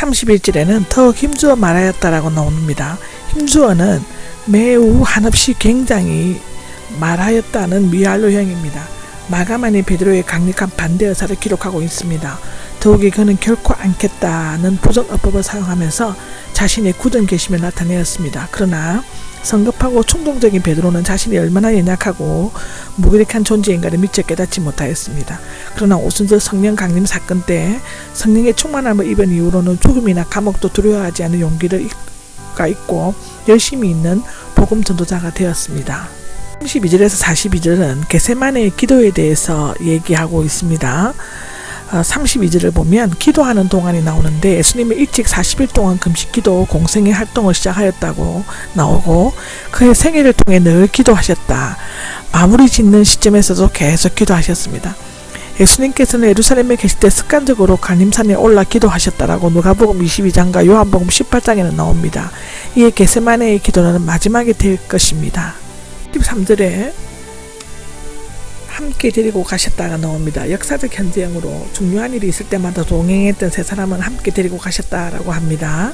31절에는 더욱 힘주어 말하였다라고 나옵니다. 힘주어는 매우 한없이 굉장히 말하였다는 미알로형입니다. 마가만이 베드로의 강력한 반대 의사를 기록하고 있습니다. 더욱이 그는 결코 않겠다는 부정어법을 사용하면서 자신의 굳은 결심을 나타내었습니다. 그러나 성급하고 충동적인 베드로는 자신이 얼마나 연약하고 무기력한 존재인가를 미처 깨닫지 못하였습니다. 그러나 오순절 성령 강림 사건 때 성령의 충만함을 입은 이후로는 죽음이나 감옥도 두려워하지 않는 용기가 있고 열심히 있는 복음 전도자가 되었습니다. 32절에서 42절은 겟세마네의 기도에 대해서 얘기하고 있습니다. 32절을 보면 기도하는 동안이 나오는데 예수님은 일찍 40일 동안 금식기도 공생의 활동을 시작하였다고 나오고 그의 생애를 통해 늘 기도하셨다. 마무리 짓는 시점에서도 계속 기도하셨습니다. 예수님께서는 예루살렘에 계실 때 습관적으로 강림산에 올라 기도하셨다라고 누가복음 22장과 요한복음 18장에는 나옵니다. 이에 겟세마네의 기도는 마지막에 될 것입니다. 13절에 함께 데리고 가셨다가 나옵니다. 역사적 현재형으로 중요한 일이 있을 때마다 동행했던 세 사람은 함께 데리고 가셨다라고 합니다.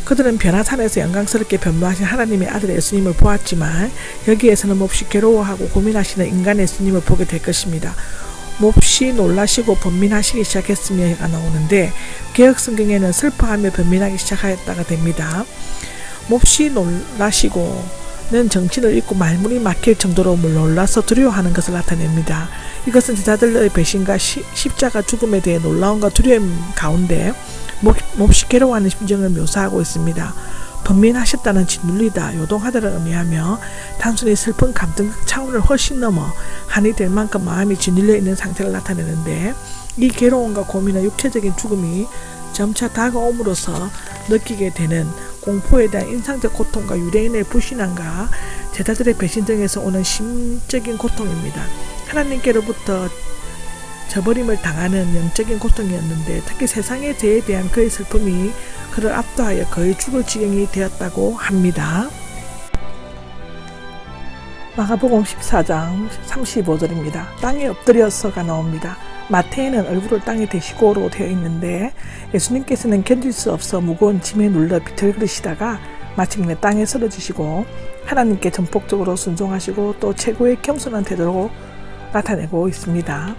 그들은 변화산에서 영광스럽게 변모하신 하나님의 아들 예수님을 보았지만 여기에서는 몹시 괴로워하고 고민하시는 인간 예수님을 보게 될 것입니다. 몹시 놀라시고 번민하시기 시작했으며가 나오는데 개혁성경에는 슬퍼하며 번민하기 시작하였다가 됩니다. 몹시 놀라시고 는 정신을 잃고 말문이 막힐 정도로 놀라서 두려워하는 것을 나타냅니다. 이것은 제자들의 배신과 십자가 죽음에 대해 놀라움과 두려움 가운데 몹시 괴로워하는 심정을 묘사하고 있습니다. 번민하셨다는 짓눌리다, 요동하다를 의미하며 단순히 슬픈 감정적 차원을 훨씬 넘어 한이 될 만큼 마음이 짓눌려 있는 상태를 나타내는데 이 괴로움과 고민은 육체적인 죽음이 점차 다가옴으로써 느끼게 되는 공포에 대한 인상적 고통과 유대인의 불신앙과 제자들의 배신 등에서 오는 심적인 고통입니다. 하나님께로부터 저버림을 당하는 영적인 고통이었는데 특히 세상의 죄에 대한 그의 슬픔이 그를 압도하여 거의 죽을 지경이 되었다고 합니다. 마가복음 14장 35절입니다. 땅에 엎드려서가 나옵니다. 마태에는 얼굴을 땅에 대시고로 되어 있는데 예수님께서는 견딜 수 없어 무거운 짐에 눌러 비틀거리시다가 마침내 땅에 쓰러지시고 하나님께 전폭적으로 순종하시고 또 최고의 겸손한 태도로 나타내고 있습니다.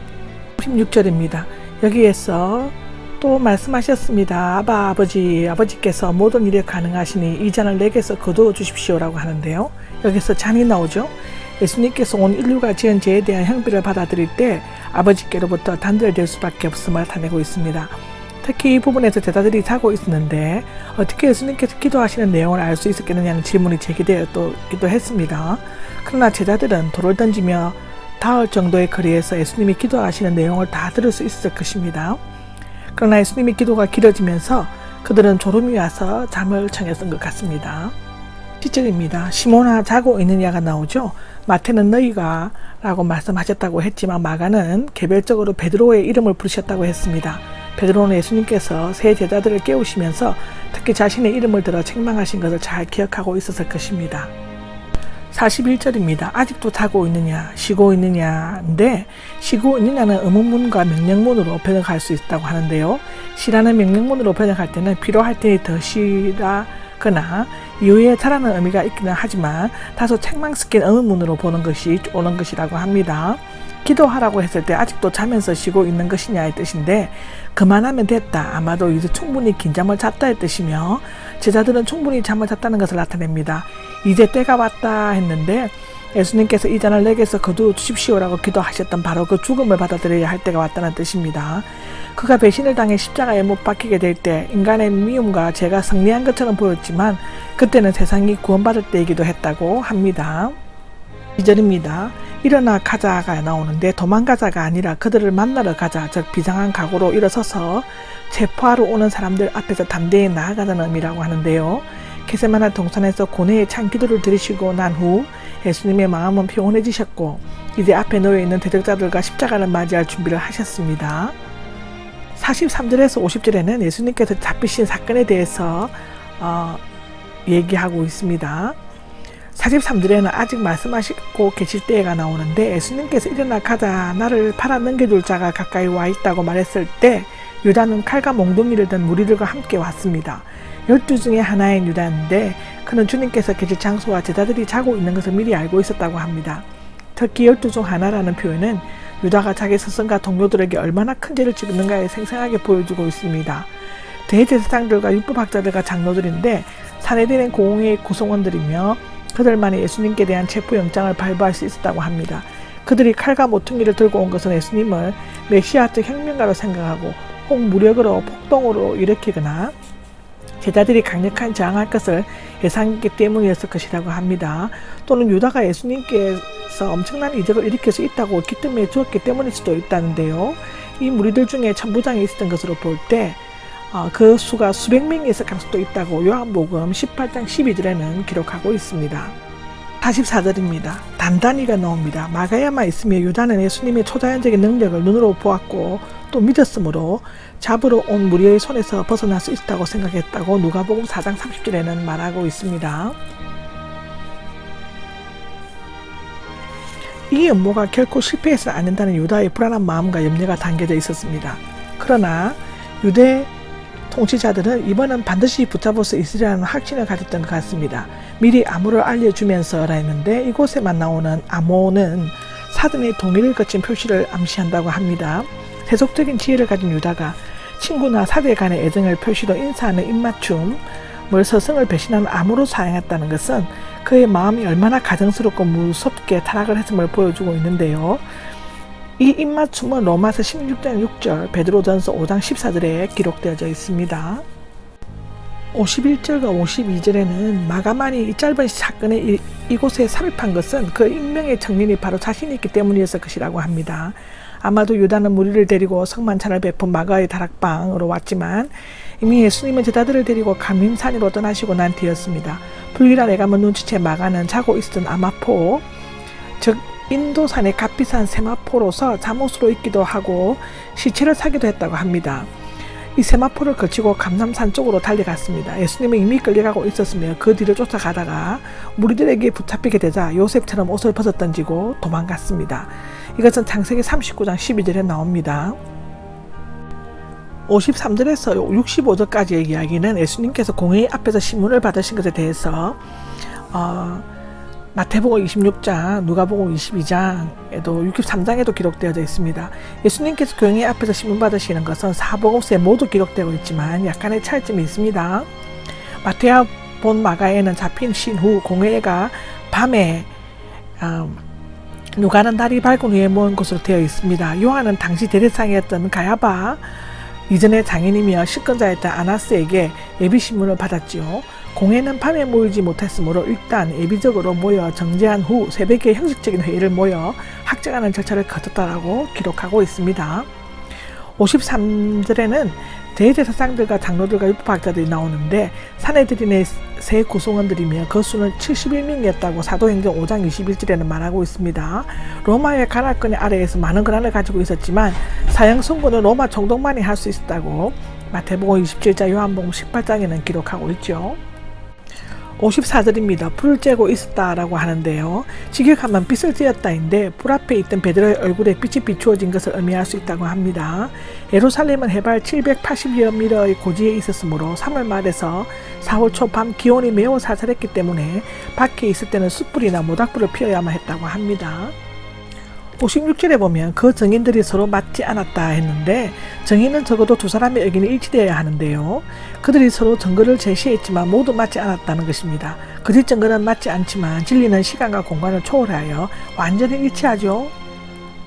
16절입니다. 여기에서 또 말씀하셨습니다. 아버지께서 모든 일에 가능하시니 이 잔을 내게서 거두어 주십시오라고 하는데요. 여기서 잔이 나오죠. 예수님께서 온 인류가 지은 죄에 대한 형벌을 받아들일 때 아버지께로부터 단절될 수밖에 없음을 나타내고 있습니다. 특히 이 부분에서 제자들이 자고 있었는데 어떻게 예수님께서 기도하시는 내용을 알 수 있었겠느냐는 질문이 제기되었기도 했습니다. 그러나 제자들은 돌을 던지며 닿을 정도의 거리에서 예수님이 기도하시는 내용을 다 들을 수 있었을 것입니다. 그러나 예수님의 기도가 길어지면서 그들은 졸음이 와서 잠을 청했던 것 같습니다. 시절입니다. 시몬아 자고 있느냐가 나오죠. 마태는 너희가 라고 말씀하셨다고 했지만 마가는 개별적으로 베드로의 이름을 부르셨다고 했습니다. 베드로는 예수님께서 세 제자들을 깨우시면서 특히 자신의 이름을 들어 책망하신 것을 잘 기억하고 있었을 것입니다. 41절입니다. 아직도 자고 있느냐, 쉬고 있느냐인데 쉬고 있느냐는 의문문과 명령문으로 번역할 수 있다고 하는데요. 쉬라는 명령문으로 번역할 때는 필요할 때에 더 쉬라거나 이후에 자라는 의미가 있기는 하지만 다소 책망 섞인 의문문으로 보는 것이 옳은 것이라고 합니다. 기도하라고 했을 때 아직도 자면서 쉬고 있는 것이냐의 뜻인데 그만하면 됐다, 아마도 이제 충분히 긴 잠을 잤다의 뜻이며 제자들은 충분히 잠을 잤다는 것을 나타냅니다. 이제 때가 왔다 했는데 예수님께서 이 잔을 내게서 거두어 주십시오라고 기도하셨던 바로 그 죽음을 받아들여야 할 때가 왔다는 뜻입니다. 그가 배신을 당해 십자가에 못 박히게 될 때 인간의 미움과 죄가 승리한 것처럼 보였지만 그때는 세상이 구원받을 때이기도 했다고 합니다. 2절입니다. 일어나 가자가 나오는데 도망가자가 아니라 그들을 만나러 가자, 즉 비상한 각오로 일어서서 체포하러 오는 사람들 앞에서 담대히 나아가자는 의미라고 하는데요. 겟세마네 동산에서 고뇌의 찬 기도를 들으시고 난 후 예수님의 마음은 평온해지셨고 이제 앞에 놓여 있는 대적자들과 십자가를 맞이할 준비를 하셨습니다. 43절에서 50절에는 예수님께서 잡히신 사건에 대해서 얘기하고 있습니다. 43절에는 아직 말씀하시고 계실 때가 나오는데 예수님께서 일어나 가자, 나를 팔아 넘겨줄 자가 가까이 와 있다고 말했을 때 유다는 칼과 몽둥이를 든 무리들과 함께 왔습니다. 12 중에 하나인 유다인데 그는 주님께서 계실 장소와 제자들이 자고 있는 것을 미리 알고 있었다고 합니다. 특히 12 중 하나라는 표현은 유다가 자기 스승과 동료들에게 얼마나 큰 죄를 짓는가에 생생하게 보여주고 있습니다. 대제사장들과 율법학자들과 장로들인데 사내들은 공회의 구성원들이며 그들만이 예수님께 대한 체포영장을 발부할 수 있었다고 합니다. 그들이 칼과 모퉁이를 들고 온 것은 예수님을 메시아적 혁명가로 생각하고 혹 무력으로 폭동으로 일으키거나 제자들이 강력한 저항할 것을 예상했기 때문이었을 것이라고 합니다. 또는 유다가 예수님께서 엄청난 이적을 일으킬 수 있다고 기뜸해 주었기 때문일 수도 있다는데요. 이 무리들 중에 천부장이 있었던 것으로 볼 때 그 수가 수백 명이 있을 가능성도 있다고 요한복음 18장 12절에는 기록하고 있습니다. 44절입니다. 단단히가 나옵니다. 마가야만 있으며 유다는 예수님의 초자연적인 능력을 눈으로 보았고 또 믿었으므로 잡으러 온 무리의 손에서 벗어날 수 있다고 생각했다고 누가복음 4장 30절에는 말하고 있습니다. 이 음모가 결코 실패해서는 안 된다는 유다의 불안한 마음과 염려가 담겨져 있었습니다. 그러나 유대 통치자들은 이번은 반드시 붙잡을 수 있으리라는 확신을 가졌던 것 같습니다. 미리 암호를 알려주면서라 했는데 이곳에만 나오는 암호는 사전의 동의를 거친 표시를 암시한다고 합니다. 세속적인 지혜를 가진 유다가 친구나 사대 간의 애정을 표시로 인사하는 입맞춤을 스승을 배신하는 암호로 사용했다는 것은 그의 마음이 얼마나 가정스럽고 무섭게 타락을 했음을 보여주고 있는데요. 이 입맞춤은 로마서 16장 6절, 베드로전서 5장 14절에 기록되어져 있습니다. 51절과 52절에는 마가만이 이 짧은 사건에 이곳에 삽입한 것은 그 익명의 정민이 바로 자신이 있기 때문이었을 것이라고 합니다. 아마도 유다는 무리를 데리고 성만찬을 베푼 마가의 다락방으로 왔지만 이미 예수님은 제자들을 데리고 감림산으로 떠나시고 난 뒤였습니다. 불길한 애감을 눈치채 마가는 자고 있었던 아마포, 즉 인도산의 값비싼 세마포로서 잠옷으로 입기도 하고 시체를 사기도 했다고 합니다. 이 세마포를 거치고 감람산 쪽으로 달려갔습니다. 예수님은 이미 끌려가고 있었으며 그 뒤를 쫓아가다가 무리들에게 붙잡히게 되자 요셉처럼 옷을 벗어 던지고 도망갔습니다. 이것은 창세기 39장 12절에 나옵니다. 53절에서 65절까지의 이야기는 예수님께서 공회 앞에서 신문을 받으신 것에 대해서 마태복음 26장, 누가복음 22장에도 63장에도 기록되어져 있습니다. 예수님께서 공회 앞에서 신문 받으시는 것은 사복음서에 모두 기록되고 있지만 약간의 차이점이 있습니다. 마태와 본 마가에는 잡힌 신후 공회가 밤에 누가는 날이 밝은 후에 모은 것으로 되어 있습니다. 요한은 당시 대대상이었던 가야바 이전의 장인이며 실권자였던 아나스에게 예비신문을 받았지요. 공회는 밤에 모이지 못했으므로 일단 예비적으로 모여 정제한 후 새벽에 형식적인 회의를 모여 확정하는 절차를 거쳤다라고 기록하고 있습니다. 53절에는 대제사장들과 장로들과 율법학자들이 나오는데 사내들인의 세 구성원들이며 그 수는 71명이었다고 사도행전 5장 21절에는 말하고 있습니다. 로마의 관할권 아래에서 많은 권한을 가지고 있었지만 사형 선고는 로마 총독만이 할 수 있었다고 마태복음 27장, 요한복음 18장에는 기록하고 있죠. 54절입니다. 불을 쬐고 있었다라고 하는데요. 직역하면 빛을 쬐었다인데 불 앞에 있던 베드로의 얼굴에 빛이 비추어진 것을 의미할 수 있다고 합니다. 예루살렘은 해발 780여 미터의 고지에 있었으므로 3월 말에서 4월 초 밤 기온이 매우 살살했기 때문에 밖에 있을 때는 숯불이나 모닥불을 피워야만 했다고 합니다. 56절에 보면 그 증인들이 서로 맞지 않았다 했는데 증인은 적어도 두 사람의 의견이 일치되어야 하는데요. 그들이 서로 증거를 제시했지만 모두 맞지 않았다는 것입니다. 거짓 증거는 맞지 않지만 진리는 시간과 공간을 초월하여 완전히 일치하죠.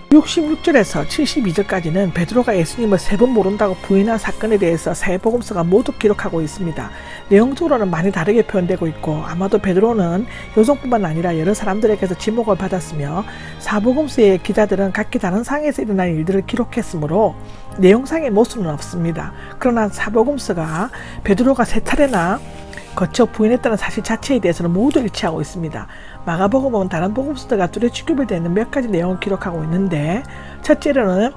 66절에서 72절까지는 베드로가 예수님을 세 번 모른다고 부인한 사건에 대해서 세 복음서가 모두 기록하고 있습니다. 내용적으로는 많이 다르게 표현되고 있고 아마도 베드로는 요성뿐만 아니라 여러 사람들에게서 지목을 받았으며 사복음서의 기자들은 각기 다른 상에서 일어난 일들을 기록했으므로 내용상의 모순은 없습니다. 그러나 사복음서가 베드로가 세 차례나 거쳐 부인했다는 사실 자체에 대해서는 모두 일치하고 있습니다. 마가복음은 다른 복음서들과 뚜렷이区别되어 있는 몇 가지 내용을 기록하고 있는데 첫째로는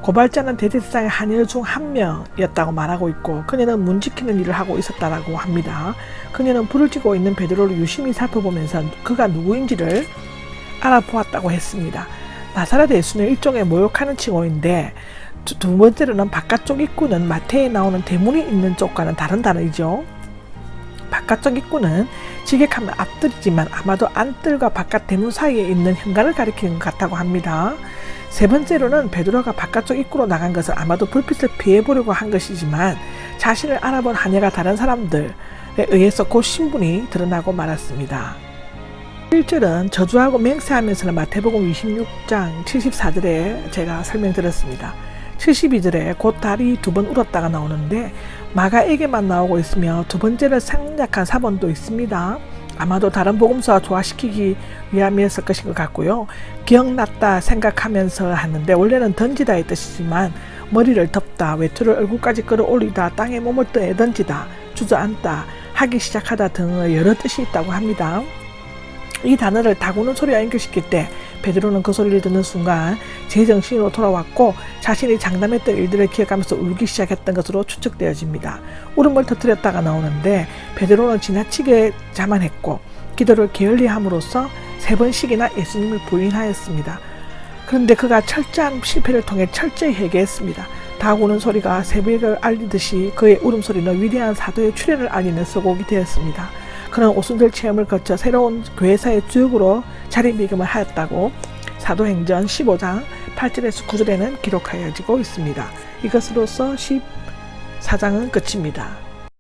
고발자는 대제사장의 한여 중 한 명이었다고 말하고 있고 그녀는 문 지키는 일을 하고 있었다고 합니다. 그녀는 불을 쬐고 있는 베드로를 유심히 살펴보면서 그가 누구인지를 알아보았다고 했습니다. 나사렛 예수는 일종의 모욕하는 칭호인데 두 번째로는 바깥쪽 입구는 마태에 나오는 대문이 있는 쪽과는 다른 단어이죠. 바깥쪽 입구는 직역하면 앞뜰이지만 아마도 안뜰과 바깥 대문 사이에 있는 현관을 가리키는 것 같다고 합니다. 세 번째로는 베드로가 바깥쪽 입구로 나간 것은 아마도 불빛을 피해보려고 한 것이지만 자신을 알아본 하녀가 다른 사람들에 의해서 곧 신분이 드러나고 말았습니다. 1절은 저주하고 맹세하면서는 마태복음 26장 74절에 제가 설명드렸습니다. 72절에 곧 다리 두 번 울었다가 나오는데 마가에게만 나오고 있으며 두 번째를 생략한 사본도 있습니다. 아마도 다른 복음서와 조화시키기 위함이었을 것인 것 같고요. 기억났다 생각하면서 하는데 원래는 던지다의 뜻이지만 머리를 덮다, 외투를 얼굴까지 끌어올리다, 땅에 몸을 던지다, 주저앉다, 하기 시작하다 등의 여러 뜻이 있다고 합니다. 이 단어를 다구는 소리와 연결시킬 때 베드로는 그 소리를 듣는 순간 제정신으로 돌아왔고 자신이 장담했던 일들을 기억하면서 울기 시작했던 것으로 추측되어집니다. 울음을 터뜨렸다가 나오는데 베드로는 지나치게 자만했고 기도를 게을리함으로써 3번씩이나 예수님을 부인하였습니다. 그런데 그가 철저한 실패를 통해 철저히 회개했습니다. 다구는 소리가 새벽을 알리듯이 그의 울음소리는 위대한 사도의 출현을 알리는 서곡이 되었습니다. 그는 오순절 체험을 거쳐 새로운 교회사의 주역으로 자리매김을 하였다고 사도행전 15장 8절에서 9절에는 기록하여지고 있습니다. 이것으로서 14장은 끝입니다.